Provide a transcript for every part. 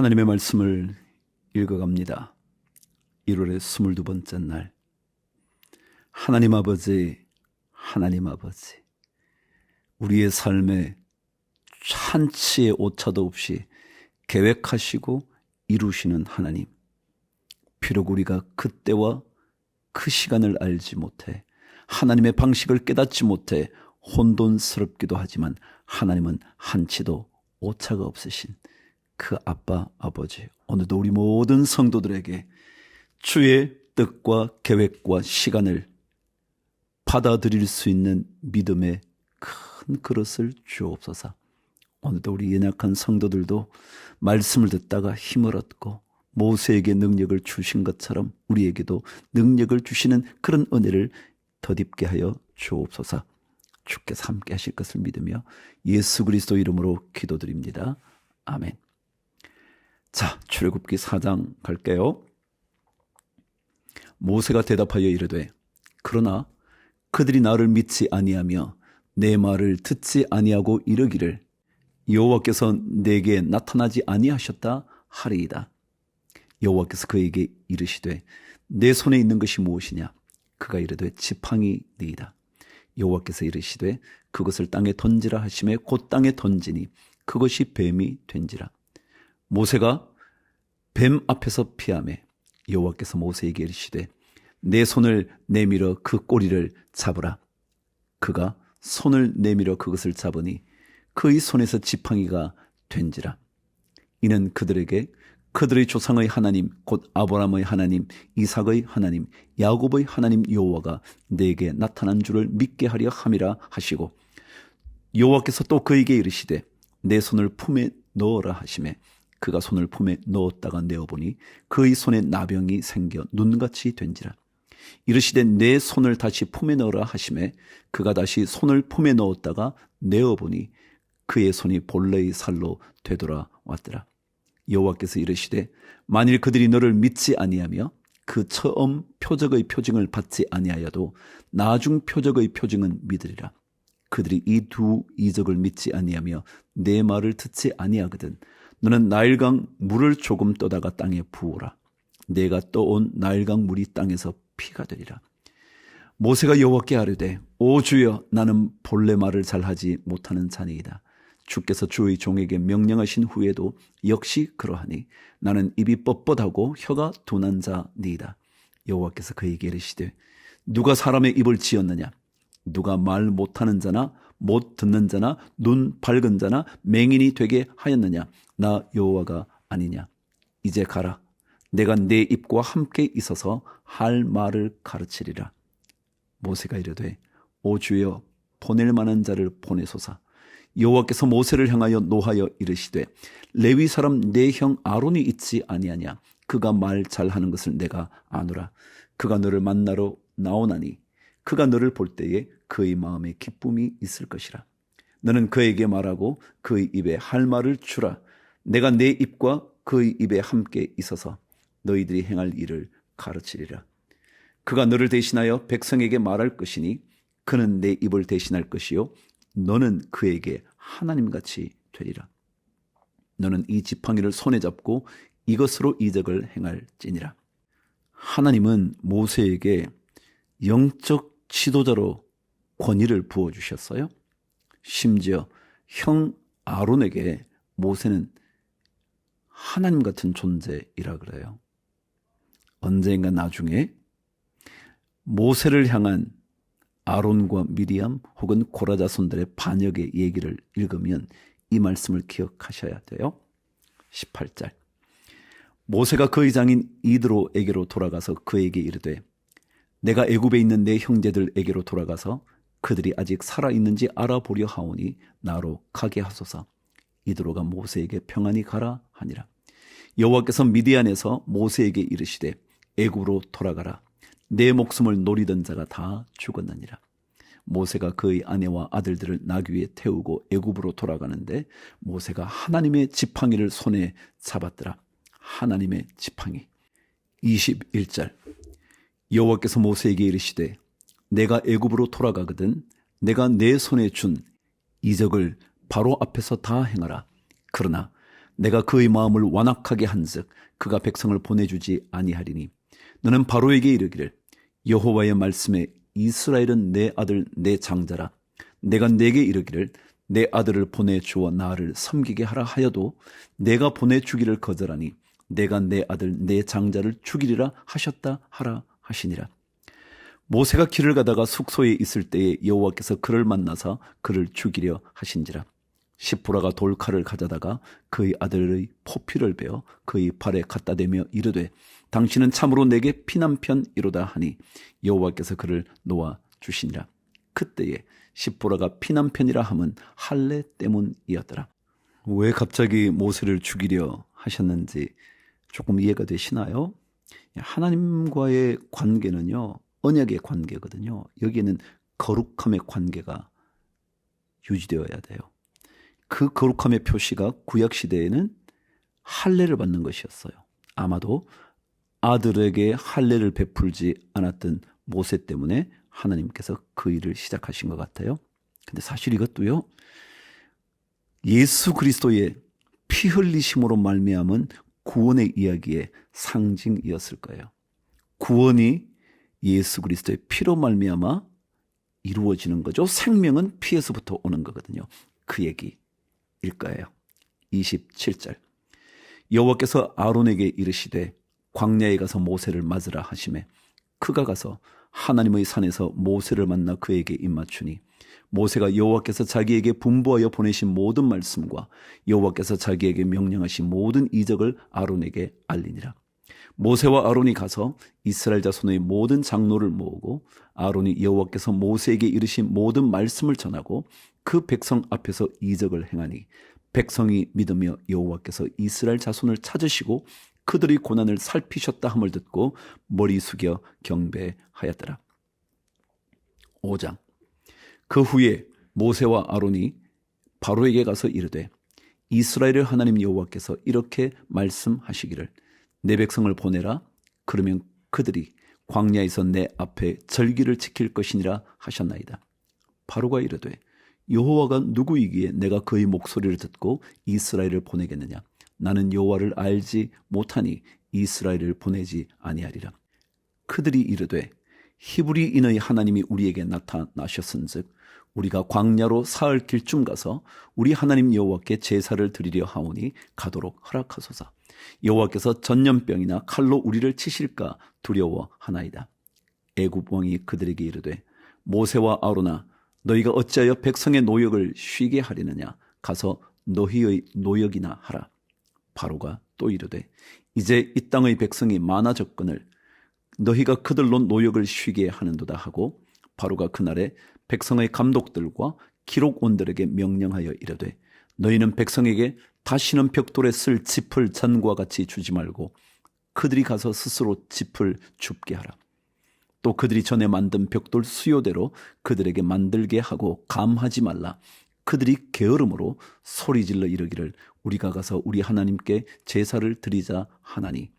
하나님의 말씀을 읽어갑니다. 1월의 22번째 날. 하나님 아버지, 하나님 아버지, 우리의 삶에 한치의 오차도 없이 계획하시고 이루시는 하나님. 비록 우리가 그때와 그 시간을 알지 못해 하나님의 방식을 깨닫지 못해 혼돈스럽기도 하지만 하나님은 한치도 오차가 없으신 그 아빠, 아버지, 오늘도 우리 모든 성도들에게 주의 뜻과 계획과 시간을 받아들일 수 있는 믿음의 큰 그릇을 주옵소서. 오늘도 우리 연약한 성도들도 말씀을 듣다가 힘을 얻고 모세에게 능력을 주신 것처럼 우리에게도 능력을 주시는 그런 은혜를 덧입게 하여 주옵소서. 주께서 함께 하실 것을 믿으며 예수 그리스도 이름으로 기도드립니다. 아멘. 자, 출애굽기 4장 갈게요. 모세가 대답하여 이르되 그러나 그들이 나를 믿지 아니하며 내 말을 듣지 아니하고 이르기를 여호와께서 내게 나타나지 아니하셨다 하리이다. 여호와께서 그에게 이르시되 내 손에 있는 것이 무엇이냐? 그가 이르되 지팡이니이다. 여호와께서 이르시되 그것을 땅에 던지라 하시매 곧 땅에 던지니 그것이 뱀이 된지라. 모세가 뱀 앞에서 피하매 여호와께서 모세에게 이르시되 내 손을 내밀어 그 꼬리를 잡으라. 그가 손을 내밀어 그것을 잡으니 그의 손에서 지팡이가 된지라. 이는 그들에게 그들의 조상의 하나님 곧 아브라함의 하나님, 이삭의 하나님, 야곱의 하나님 여호와가 내게 나타난 줄을 믿게 하려 함이라 하시고, 여호와께서 또 그에게 이르시되 내 손을 품에 넣어라 하시매 그가 손을 품에 넣었다가 내어보니 그의 손에 나병이 생겨 눈같이 된지라. 이르시되 내 손을 다시 품에 넣어라 하시매 그가 다시 손을 품에 넣었다가 내어보니 그의 손이 본래의 살로 되돌아왔더라. 여호와께서 이르시되 만일 그들이 너를 믿지 아니하며 그 처음 표적의 표징을 받지 아니하여도 나중 표적의 표징은 믿으리라. 그들이 이 두 이적을 믿지 아니하며 내 말을 듣지 아니하거든 너는 나일강 물을 조금 떠다가 땅에 부으라. 내가 떠온 나일강 물이 땅에서 피가 되리라. 모세가 여호와께 아뢰되 오 주여, 나는 본래 말을 잘하지 못하는 자니이다. 주께서 주의 종에게 명령하신 후에도 역시 그러하니 나는 입이 뻣뻣하고 혀가 둔한 자니이다. 여호와께서 그에게 이르시되 누가 사람의 입을 지었느냐? 누가 말 못하는 자나 못 듣는 자나 눈 밝은 자나 맹인이 되게 하였느냐? 나 여호와가 아니냐? 이제 가라. 내가 내 입과 함께 있어서 할 말을 가르치리라. 모세가 이르되 오 주여, 보낼 만한 자를 보내소서. 여호와께서 모세를 향하여 노하여 이르시되 레위 사람 내 형 아론이 있지 아니하냐? 그가 말 잘하는 것을 내가 아노라. 그가 너를 만나러 나오나니 그가 너를 볼 때에 그의 마음에 기쁨이 있을 것이라. 너는 그에게 말하고 그의 입에 할 말을 주라. 내가 내 입과 그의 입에 함께 있어서 너희들이 행할 일을 가르치리라. 그가 너를 대신하여 백성에게 말할 것이니 그는 내 입을 대신할 것이요 너는 그에게 하나님같이 되리라. 너는 이 지팡이를 손에 잡고 이것으로 이적을 행할지니라. 하나님은 모세에게 영적 지도자로 권위를 부어주셨어요. 심지어 형 아론에게 모세는 하나님 같은 존재이라 그래요. 언젠가 나중에 모세를 향한 아론과 미리암 혹은 고라 자손들의 반역의 얘기를 읽으면 이 말씀을 기억하셔야 돼요. 18절. 모세가 그의 장인 이드로에게로 돌아가서 그에게 이르되 내가 애굽에 있는 내 형제들에게로 돌아가서 그들이 아직 살아있는지 알아보려 하오니 나로 가게 하소서. 이드로가 모세에게 평안히 가라 하니라. 여호와께서 미디안에서 모세에게 이르시되 애굽으로 돌아가라. 내 목숨을 노리던 자가 다 죽었느니라. 모세가 그의 아내와 아들들을 나귀 위에 태우고 애굽으로 돌아가는데 모세가 하나님의 지팡이를 손에 잡았더라. 하나님의 지팡이. 21절. 여호와께서 모세에게 이르시되 내가 애굽으로 돌아가거든 내가 내 손에 준 이적을 바로 앞에서 다 행하라. 그러나 내가 그의 마음을 완악하게 한즉 그가 백성을 보내주지 아니하리니 너는 바로에게 이르기를 여호와의 말씀에 이스라엘은 내 아들 내 장자라. 내가 내게 이르기를 내 아들을 보내주어 나를 섬기게 하라 하여도 내가 보내주기를 거절하니 내가 내 아들 내 장자를 죽이리라 하셨다 하라 하시니라. 모세가 길을 가다가 숙소에 있을 때에 여호와께서 그를 만나사 그를 죽이려 하신지라. 시프라가 돌칼을 가져다가 그의 아들의 포피를 베어 그의 발에 갖다 대며 이르되 당신은 참으로 내게 피난편이로다 하니 여호와께서 그를 놓아 주시니라. 그때에 시프라가 피난편이라 함은 할례 때문이었더라. 왜 갑자기 모세를 죽이려 하셨는지 조금 이해가 되시나요? 하나님과의 관계는요, 언약의 관계거든요. 여기에는 거룩함의 관계가 유지되어야 돼요. 그 거룩함의 표시가 구약시대에는 할례를 받는 것이었어요. 아마도 아들에게 할례를 베풀지 않았던 모세 때문에 하나님께서 그 일을 시작하신 것 같아요. 근데 사실 이것도요, 예수 그리스도의 피 흘리심으로 말미암은 구원의 이야기의 상징이었을 거예요. 구원이 예수 그리스도의 피로 말미암아 이루어지는 거죠. 생명은 피에서부터 오는 거거든요. 그 얘기일 거예요. 27절 여호와께서 아론에게 이르시되 광야에 가서 모세를 맞으라 하시매 그가 가서 하나님의 산에서 모세를 만나 그에게 입맞추니 모세가 여호와께서 자기에게 분부하여 보내신 모든 말씀과 여호와께서 자기에게 명령하신 모든 이적을 아론에게 알리니라. 모세와 아론이 가서 이스라엘 자손의 모든 장로를 모으고 아론이 여호와께서 모세에게 이르신 모든 말씀을 전하고 그 백성 앞에서 이적을 행하니 백성이 믿으며 여호와께서 이스라엘 자손을 찾으시고 그들의 고난을 살피셨다 함을 듣고 머리 숙여 경배하였더라. 5장 그 후에 모세와 아론이 바로에게 가서 이르되 이스라엘의 하나님 여호와께서 이렇게 말씀하시기를 내 백성을 보내라. 그러면 그들이 광야에서 내 앞에 절기를 지킬 것이니라 하셨나이다. 바로가 이르되 여호와가 누구이기에 내가 그의 목소리를 듣고 이스라엘을 보내겠느냐. 나는 여호와를 알지 못하니 이스라엘을 보내지 아니하리라. 그들이 이르되 히브리인의 하나님이 우리에게 나타나셨은즉 우리가 광야로 사흘 길쯤 가서 우리 하나님 여호와께 제사를 드리려 하오니 가도록 허락하소서. 여호와께서 전염병이나 칼로 우리를 치실까 두려워하나이다. 애굽 왕이 그들에게 이르되 모세와 아론아 너희가 어찌하여 백성의 노역을 쉬게 하려느냐. 가서 너희의 노역이나 하라. 바로가 또 이르되 이제 이 땅의 백성이 많아졌거늘 너희가 그들로 노역을 쉬게 하는도다 하고 바로가 그날에 백성의 감독들과 기록원들에게 명령하여 이르되 너희는 백성에게 다시는 벽돌에 쓸 짚을 전과 같이 주지 말고 그들이 가서 스스로 짚을 줍게 하라. 또 그들이 전에 만든 벽돌 수요대로 그들에게 만들게 하고 감하지 말라. 그들이 게으름으로 소리질러 이르기를 우리가 가서 우리 하나님께 제사를 드리자 하나니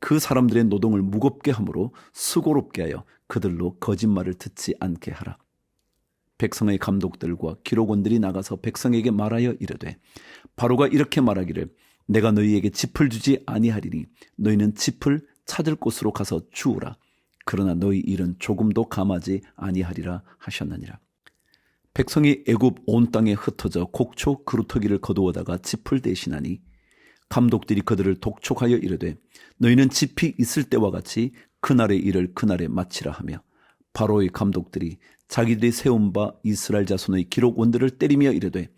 그 사람들의 노동을 무겁게 함으로 수고롭게 하여 그들로 거짓말을 듣지 않게 하라. 백성의 감독들과 기록원들이 나가서 백성에게 말하여 이르되 바로가 이렇게 말하기를 내가 너희에게 짚을 주지 아니하리니 너희는 짚을 찾을 곳으로 가서 주우라. 그러나 너희 일은 조금도 감하지 아니하리라 하셨느니라. 백성이 애굽 온 땅에 흩어져 곡초 그루터기를 거두어다가 짚을 대신하니 감독들이 그들을 독촉하여 이르되 너희는 짚이 있을 때와 같이 그날의 일을 그날에 마치라 하며 바로의 감독들이 자기들이 세운 바 이스라엘 자손의 기록원들을 때리며 이르되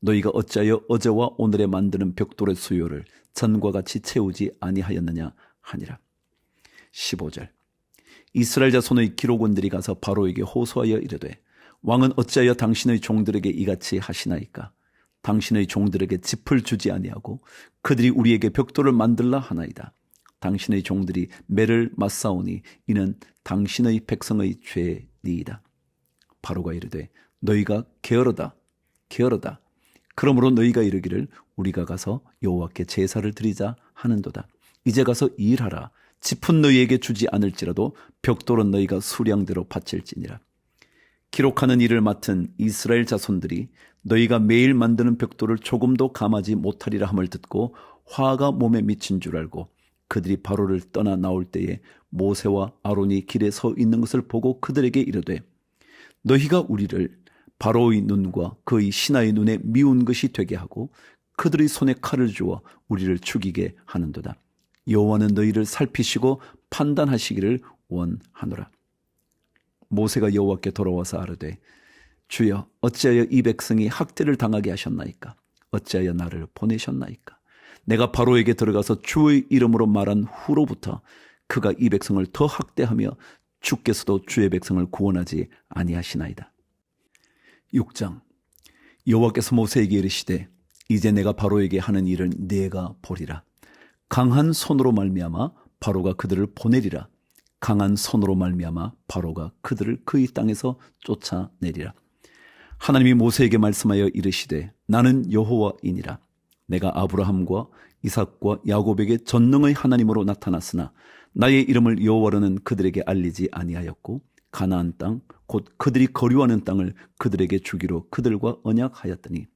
너희가 어찌하여 어제와 오늘에 만드는 벽돌의 수요를 전과 같이 채우지 아니하였느냐 하니라. 15절 이스라엘 자손의 기록원들이 가서 바로에게 호소하여 이르되 왕은 어찌하여 당신의 종들에게 이같이 하시나이까. 당신의 종들에게 짚을 주지 아니하고 그들이 우리에게 벽돌을 만들라 하나이다. 당신의 종들이 매를 맞사오니 이는 당신의 백성의 죄니이다. 바로가 이르되 너희가 게으르다 게으르다. 그러므로 너희가 이르기를 우리가 가서 여호와께 제사를 드리자 하는도다. 이제 가서 일하라. 짚은 너희에게 주지 않을지라도 벽돌은 너희가 수량대로 바칠지니라. 기록하는 일을 맡은 이스라엘 자손들이 너희가 매일 만드는 벽돌을 조금도 감하지 못하리라 함을 듣고 화가 몸에 미친 줄 알고 그들이 바로를 떠나 나올 때에 모세와 아론이 길에 서 있는 것을 보고 그들에게 이르되 너희가 우리를 바로의 눈과 그의 신하의 눈에 미운 것이 되게 하고 그들의 손에 칼을 주어 우리를 죽이게 하는도다. 여호와는 너희를 살피시고 판단하시기를 원하노라. 모세가 여호와께 돌아와서 아뢰되 주여 어찌하여 이 백성이 학대를 당하게 하셨나이까? 어찌하여 나를 보내셨나이까? 내가 바로에게 들어가서 주의 이름으로 말한 후로부터 그가 이 백성을 더 학대하며 주께서도 주의 백성을 구원하지 아니하시나이다. 6장. 여호와께서 모세에게 이르시되 이제 내가 바로에게 하는 일은 네가 보리라. 강한 손으로 말미암아 바로가 그들을 보내리라. 강한 손으로 말미암아 바로가 그들을 그의 땅에서 쫓아내리라. 하나님이 모세에게 말씀하여 이르시되 나는 여호와이니라. 내가 아브라함과 이삭과 야곱에게 전능의 하나님으로 나타났으나 나의 이름을 여호와로는 그들에게 알리지 아니하였고 가나안 땅 곧 그들이 거류하는 땅을 그들에게 주기로 그들과 언약하였더니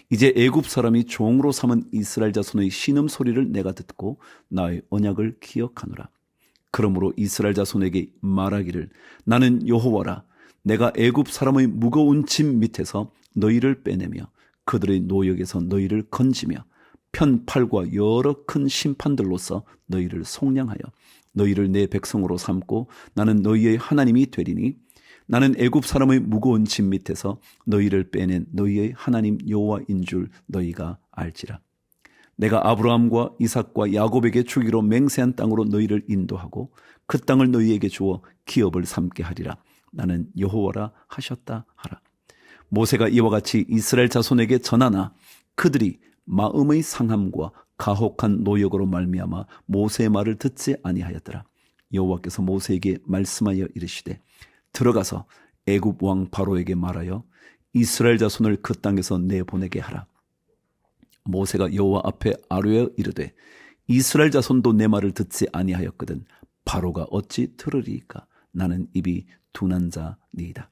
이제 애굽 사람이 종으로 삼은 이스라엘 자손의 신음 소리를 내가 듣고 나의 언약을 기억하노라. 그러므로 이스라엘 자손에게 말하기를 나는 여호와라. 내가 애굽 사람의 무거운 짐 밑에서 너희를 빼내며 그들의 노역에서 너희를 건지며 편팔과 여러 큰 심판들로서 너희를 속량하여 너희를 내 백성으로 삼고 나는 너희의 하나님이 되리니 나는 애굽 사람의 무거운 짐 밑에서 너희를 빼낸 너희의 하나님 여호와인 줄 너희가 알지라. 내가 아브라함과 이삭과 야곱에게 주기로 맹세한 땅으로 너희를 인도하고 그 땅을 너희에게 주어 기업을 삼게 하리라. 나는 여호와라 하셨다 하라. 모세가 이와 같이 이스라엘 자손에게 전하나 그들이 마음의 상함과 가혹한 노역으로 말미암아 모세의 말을 듣지 아니하였더라. 여호와께서 모세에게 말씀하여 이르시되 들어가서 애굽 왕 바로에게 말하여 이스라엘 자손을 그 땅에서 내보내게 하라. 모세가 여호와 앞에 아뢰어 이르되 이스라엘 자손도 내 말을 듣지 아니하였거든 바로가 어찌 들으리이까? 나는 입이 둔한 자니이다.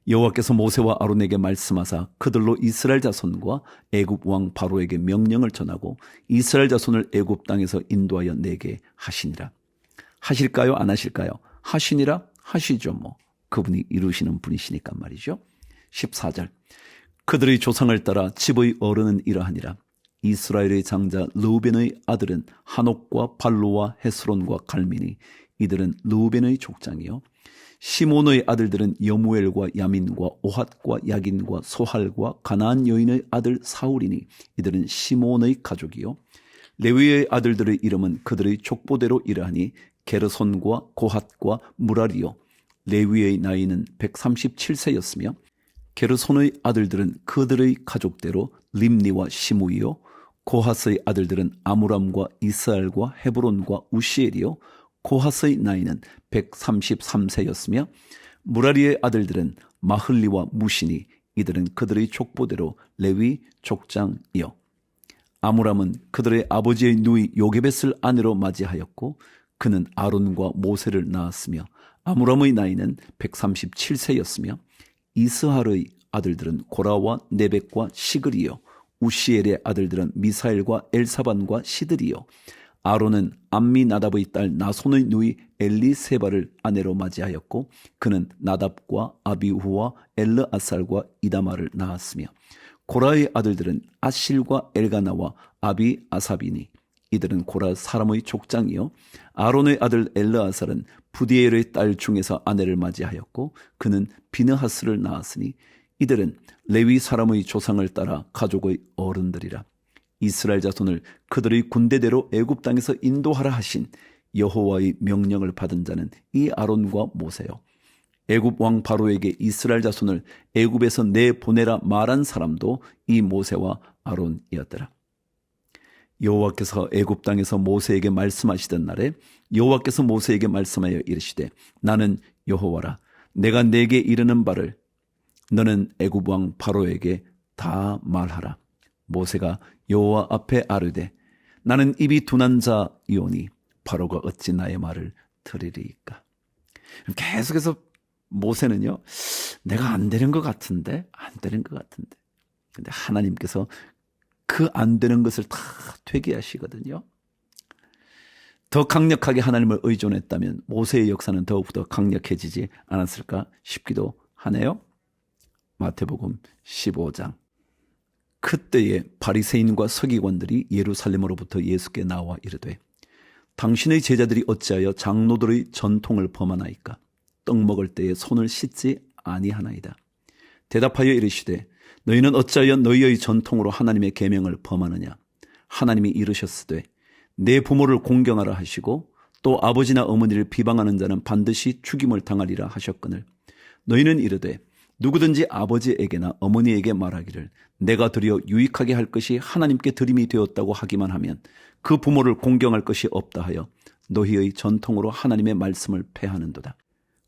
여호와께서 모세와 아론에게 말씀하사 그들로 이스라엘 자손과 애굽 왕 바로에게 명령을 전하고 이스라엘 자손을 애굽 땅에서 인도하여 내게 하시니라. 하실까요? 안 하실까요? 하시니라? 하시죠. 뭐 그분이 이루시는 분이시니까 말이죠. 14절. 그들의 조상을 따라 집의 어른은 이러하니라. 이스라엘의 장자 르우벤의 아들은 하녹과 발로와 헤스론과 갈미니 이들은 르우벤의 족장이요. 시몬의 아들들은 여무엘과 야민과 오핫과 야긴과 소할과 가나안 여인의 아들 사울이니 이들은 시몬의 가족이요. 레위의 아들들의 이름은 그들의 족보대로 이러하니 게르손과 고핫과 무라리요. 레위의 나이는 137세였으며 게르손의 아들들은 그들의 가족대로 림니와 시므이요. 고핫의 아들들은 아므람과 이스알과 헤브론과 우시엘이요. 고핫의 나이는 133세였으며 무라리의 아들들은 마흘리와 무시니 이들은 그들의 족보대로 레위 족장이요. 아므람은 그들의 아버지의 누이 요게벳을 아내로 맞이하였고 그는 아론과 모세를 낳았으며 아므람의 나이는 137세였으며 이스할의 아들들은 고라와 네벡과 시글이요. 우시엘의 아들들은 미사엘과 엘사반과 시들이요. 아론은 암미나답의 딸 나손의 누이 엘리세바를 아내로 맞이하였고 그는 나답과 아비후와 엘르아살과 이다마를 낳았으며 고라의 아들들은 아실과 엘가나와 아비아삽이니 이들은 고라 사람의 족장이요. 아론의 아들 엘르아살은 부디엘의 딸 중에서 아내를 맞이하였고 그는 비느하스를 낳았으니 이들은 레위 사람의 조상을 따라 가족의 어른들이라. 이스라엘 자손을 그들의 군대대로 애굽 땅에서 인도하라 하신 여호와의 명령을 받은 자는 이 아론과 모세요. 애굽 왕 바로에게 이스라엘 자손을 애굽에서 내보내라 말한 사람도 이 모세와 아론이었더라. 여호와께서 애굽 땅에서 모세에게 말씀하시던 날에 여호와께서 모세에게 말씀하여 이르시되 나는 여호와라. 내가 내게 이르는 바를 너는 애굽 왕 바로에게 다 말하라. 모세가 여호와 앞에 아뢰되 나는 입이 둔한 자이오니 바로가 어찌 나의 말을 들으리이까? 계속해서 모세는요, 내가 안 되는 것 같은데, 안 되는 것 같은데. 근데 하나님께서 그 안 되는 것을 다 되게 하시거든요. 더 강력하게 하나님을 의존했다면 모세의 역사는 더욱더 강력해지지 않았을까 싶기도 하네요. 마태복음 15장. 그때에 바리새인과 서기관들이 예루살렘으로부터 예수께 나와 이르되 당신의 제자들이 어찌하여 장로들의 전통을 범하나이까? 떡 먹을 때에 손을 씻지 아니하나이다. 대답하여 이르시되 너희는 어찌하여 너희의 전통으로 하나님의 계명을 범하느냐? 하나님이 이르셨으되 내 부모를 공경하라 하시고 또 아버지나 어머니를 비방하는 자는 반드시 죽임을 당하리라 하셨거늘 너희는 이르되 누구든지 아버지에게나 어머니에게 말하기를 내가 드려 유익하게 할 것이 하나님께 드림이 되었다고 하기만 하면 그 부모를 공경할 것이 없다 하여 너희의 전통으로 하나님의 말씀을 폐하는도다.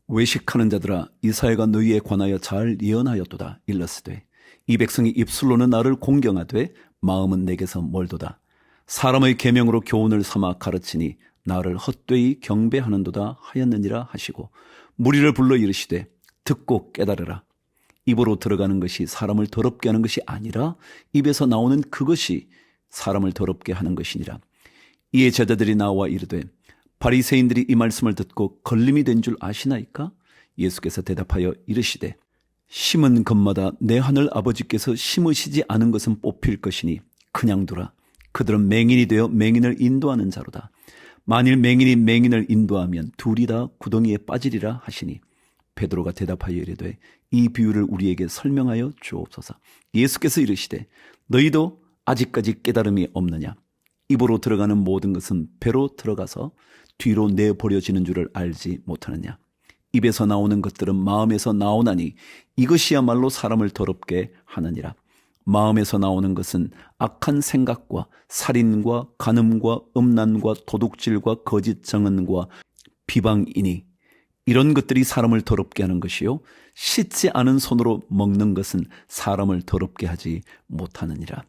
외식하는 자들아 이사야가 너희에 관하여 잘 예언하였도다. 일렀으되 이 백성이 입술로는 나를 공경하되 마음은 내게서 멀도다. 사람의 계명으로 교훈을 삼아 가르치니 나를 헛되이 경배하는도다 하였느니라 하시고 무리를 불러 이르시되 듣고 깨달으라. 입으로 들어가는 것이 사람을 더럽게 하는 것이 아니라 입에서 나오는 그것이 사람을 더럽게 하는 것이니라. 이에 제자들이 나와 이르되 바리새인들이 이 말씀을 듣고 걸림이 된 줄 아시나이까? 예수께서 대답하여 이르시되 심은 것마다 내 하늘 아버지께서 심으시지 않은 것은 뽑힐 것이니 그냥 두라. 그들은 맹인이 되어 맹인을 인도하는 자로다. 만일 맹인이 맹인을 인도하면 둘이 다 구덩이에 빠지리라 하시니 베드로가 대답하여 이르되 이 비유를 우리에게 설명하여 주옵소서. 예수께서 이르시되 너희도 아직까지 깨달음이 없느냐? 입으로 들어가는 모든 것은 배로 들어가서 뒤로 내버려지는 줄을 알지 못하느냐? 입에서 나오는 것들은 마음에서 나오나니 이것이야말로 사람을 더럽게 하느니라. 마음에서 나오는 것은 악한 생각과 살인과 간음과 음란과 도둑질과 거짓 증언과 비방이니 이런 것들이 사람을 더럽게 하는 것이요 씻지 않은 손으로 먹는 것은 사람을 더럽게 하지 못하느니라.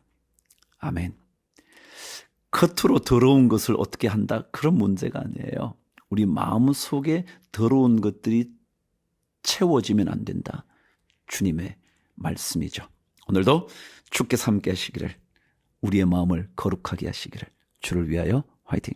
아멘. 겉으로 더러운 것을 어떻게 한다? 그런 문제가 아니에요. 우리 마음 속에 더러운 것들이 채워지면 안 된다. 주님의 말씀이죠. 오늘도 주께서 함께 하시기를, 우리의 마음을 거룩하게 하시기를, 주를 위하여 화이팅!